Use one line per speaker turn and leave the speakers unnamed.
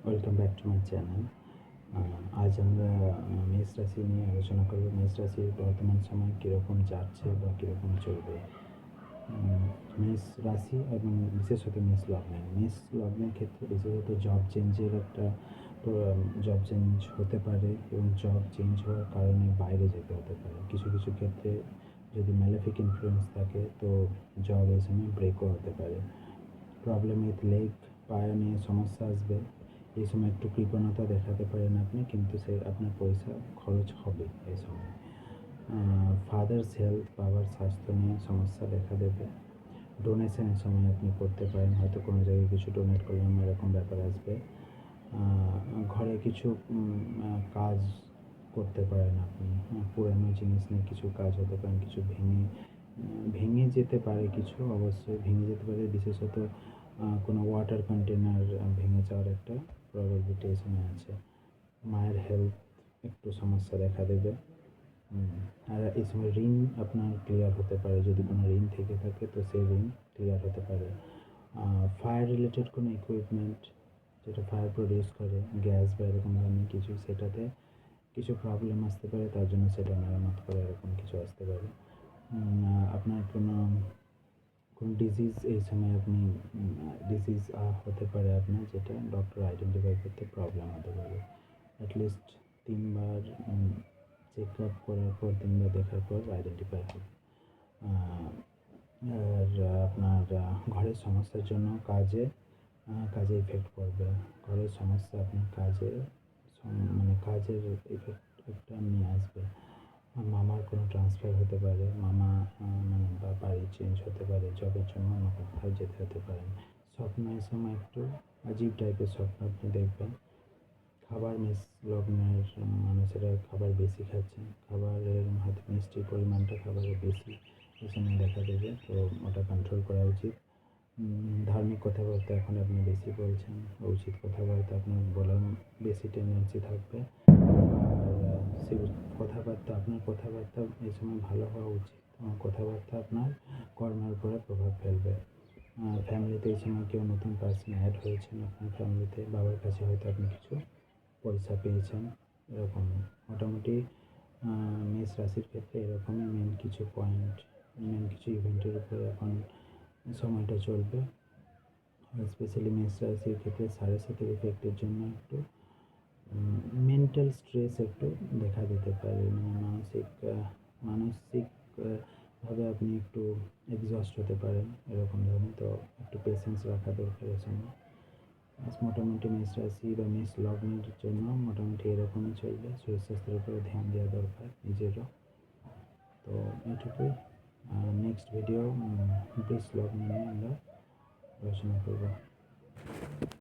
Welcome back to my channel. আজ আমরা মেষ রাশি নিয়ে আলোচনা করব। মেষ রাশির বর্তমান সময় কীরকম যাচ্ছে বা কীরকম চলবে। মেষ রাশি এবং বিশেষত মেষ লগ্নের ক্ষেত্রে বিশেষত জব চেঞ্জের একটা জব চেঞ্জ হতে পারে এবং জব চেঞ্জ হওয়ার কারণে বাইরে যেতে হতে পারে। কিছু কিছু ক্ষেত্রে যদি ম্যালেফিক ইনফ্লুয়েন্স থাকে তো জব এই সময় ব্রেকও হতে পারে। প্রবলেম উইথ লেগ, পায়ে নিয়ে সমস্যা আসবে। এই সময় একটু কৃপণতা দেখাতে পারেন আপনি, কিন্তু আপনার পয়সা খরচ হবে এই সময়। ফাদার্স হেলথ, বাবার স্বাস্থ্য নিয়ে সমস্যা দেখা দেবে। ডোনেশনের সময় আপনি করতে পারেন, হয়তো কোনো জায়গায় কিছু ডোনেট করলাম এরকম ব্যাপার আসবে। ঘরে কিছু কাজ করতে পারেন আপনি। পুরানো জিনিস নিয়ে কিছু কাজ হতে পারেন, কিছু ভেঙে যেতে পারে, কিছু অবশ্যই ভেঙে যেতে পারে। বিশেষত কোনো ওয়াটার কন্টেনার ভেঙে যাওয়ার একটা প্রবাবিলিটি এই সময় আছে। মায়ের হেলথ একটু সমস্যা দেখা দেবে। আর এই সময় ঋণ আপনার ক্লিয়ার হতে পারে। যদি কোনো ঋণ থেকে থাকে তো সেই ঋণ ক্লিয়ার হতে পারে। ফায়ার রিলেটেড কোনো ইকুইপমেন্ট যেটা ফায়ার প্রডিউস করে, গ্যাস বা এরকম ধরনের কিছু, সেটাতে কিছু প্রবলেম আসতে পারে, তার জন্য সেটা মেরামত করে এরকম কিছু আসতে পারে। আপনার কোনো ডিজিজ এই সময় আপনি ডিজিজ হতে পারে আপনার, যেটা ডক্টর আইডেন্টিফাই করতে প্রবলেম হতে পারে। অ্যাটলিস্ট 3বার চেক আপ করার পর, 3বার দেখার পর আইডেন্টিফাই হবে। আর আপনার ঘরের সমস্যার জন্য কাজে ইফেক্ট পড়বে। ঘরের সমস্যা আপনার কাজের ইফেক্টটা নিয়ে আসবে। মামার কোনো ট্রান্সফার হতে পারে, বা বাড়ি চেঞ্জ হতে পারে, জবের জন্য অন্য কোথাও যেতে হতে পারেন। স্বপ্ন এই সময় একটু আজীব টাইপের স্বপ্ন আপনি দেখবেন। খাবার, মেষ লগ্নের মানুষেরা খাবার বেশি খাচ্ছেন, খাবারের হয়তো মিষ্টির পরিমাণটা খাবারের বেশি এই সময় দেখা দেবে, তো ওটা কন্ট্রোল করা উচিত। ধার্মিক কথাবার্তা এখন আপনি বেশি বলছেন, উচিত কথাবার্তা আপনার বলার বেশি টেন্ডেন্সি থাকবে। আর সেই আপনার কথাবার্তা এই সময় ভালো হওয়া উচিত। কথাবার্তা আপনার কর্মের উপরে প্রভাব ফেলবে। ফ্যামিলিতে এই সময় কেউ নতুন পার্সন অ্যাড হয়েছেন আপনার ফ্যামিলিতে, বাবার কাছে হয়তো আপনি কিছু পয়সা পেয়েছেন, এরকম মোটামুটি মেষ রাশির ক্ষেত্রে এরকমই মেন কিছু ইভেন্টের উপরে এখন সময়টা চলবে। স্পেশালি মেষ রাশির ক্ষেত্রে 7.5 ইফেক্টের জন্য একটু মেন্টাল স্ট্রেস একটু দেখা দিতে পারে। মানসিকভাবে আপনি একটু এক্সস্ট হতে পারেন এরকম ধরনের, তো একটু পেশেন্স রাখা দরকার এই সময়। মোটামুটি মেষ রাশি বা মেষ লগ্নের জন্য মোটামুটি এরকমই চলবে। শরীর স্বাস্থ্যের উপরে ধ্যান দেওয়া দরকার নিজেরও। তো এটুকুই। নেক্সট ভিডিও বৃষ লগ্ন নিয়ে আমরা আলোচনা করব।